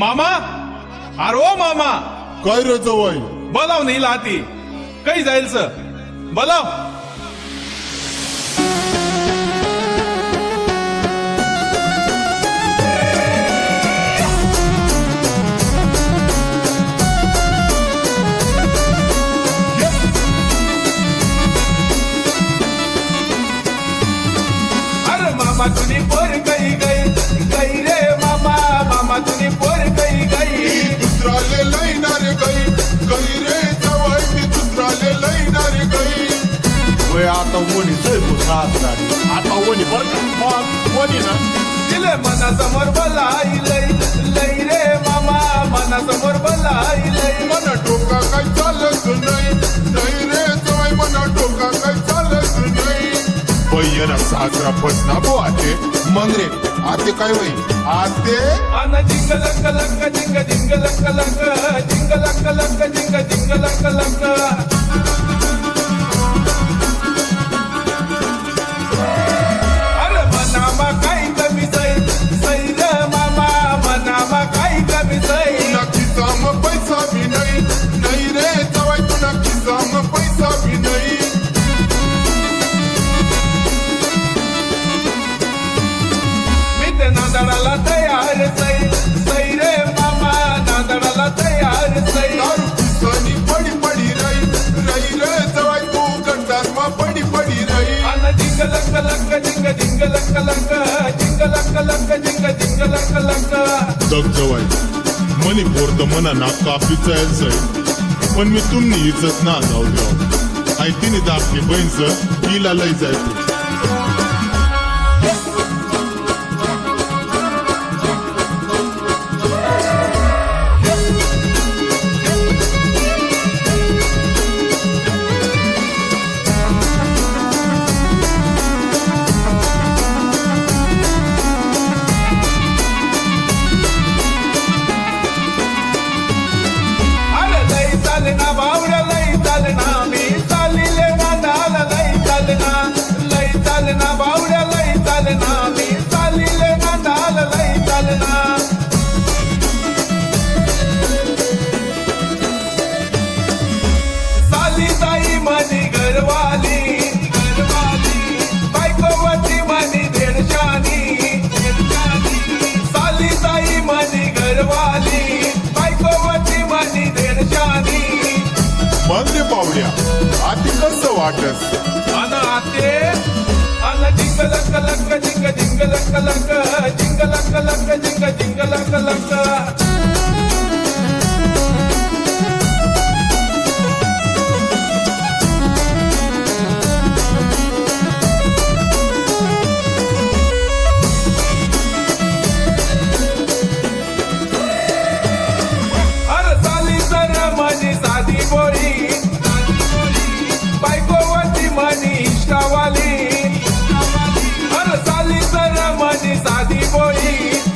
मामा अरे ओ मामा काय रे जवाई? बोलाव नाही लाती काही जायचं बोलाव. अरे मामा तुझी पोर काही गई गई रे मामा मामा तुझी पोर काही गई. दुसराले लयणार गई गई रे जवाई ती दुसराले लयणार गई. वय आता वणी आता वणी बर का वणी ना दिले मनासमोर बोलाई लई लई रे मामा मनासमोर बोलाई लई. मना डोका काय चालत नाही नाही रे जवाई मना डोका काय चालत नाही. बैयना सासरा फसना बो आते मग रे आते काय होई आते अन जिंग लक लक जिंग जिंग लक लक जिंग लक लक जिंग जिंग लक लक. अरे मनामा काही कमी सई सई रे मामा मनामा काही कमी सई. तुला खिसाम पैसा भी नाही नाही रे जवाई तुला खिसाम पैसा भी नाही. मी ते नांदडाला तयार सई सई रे मामा नांदडाला तयार सई. दारू पिसानी पडी पडी रही रही रे जवाई तू गंडार मा पडी पडी रही. अन जिंग लक लक जिंग जिंग लक लक जिंग लक लक जिंग जिंग लक लक. दग जवाई मनी पोरत मना ना काफीचा यायचंय पण मी तुम्ही इज्जत ना जाऊ द्या. आई तिने दाखली बहीणच हिला लय जायचं. अरे लई चालना बावड्या लई चालना मी चालिले नांदाला लई चालना बावड्या लई चालना मी चालिले नांदाला लई चालना. साली ताई माझी घरवाली घरवाली बायकोवती माझी देडशानी साली ताई माझी घरवाली बायकोवती माझी देडशानी. मग रे पावड्या आधी कसं वाटस अन आते अन जिंग लक लक जिंग जिंग लक लक जिंग लक लक जिंग जिंग लक लक. अरे साली सर माझी साधी बोळी बायकोवती माझी इष्टावाली. अरे साली सर माझी साधी बोळी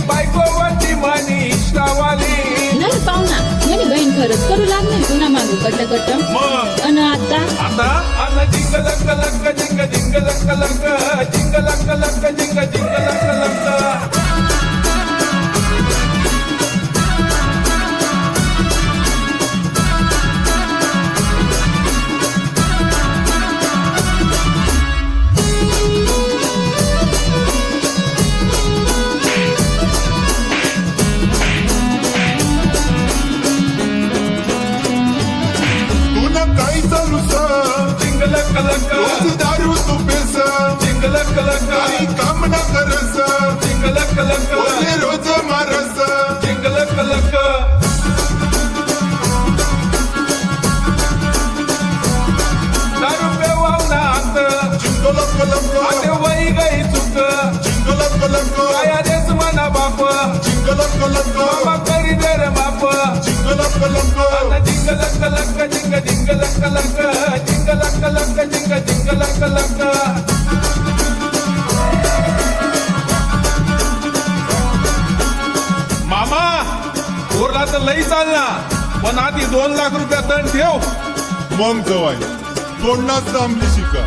बायकोवती माझी इष्टावाली. नाही पाहुणा म्हणे बहीण खरंच करू लागणार पुन्हा मागू कट मग अन आता आता अन जिंग लक लक जिंग जिंग लक लक जिंग लक लक जिंग जिंग लक लक. तुला काही चालू जिंग लक लक रोज दारू तू पेस जिंग लक लक काही काम ना करस जिंग लक लक ओले रोज मारस. जिंग लक लक. दारू पेवावना हात जिंगल कलक आते वही गई चुक जिंगल कलक काया देस मना बाप जिंगल कलक मामा करी दे रे बाप. जिंगल कलक अन जिंग लक लक जिंग जिंग लक लक जिंग लक लक जिंग जिंग लक लक. मामा उरला तर लई चालना पण आधी 2 लाख रुपया दंड ठेव. मग जवाई तोंडाच थांबली शिका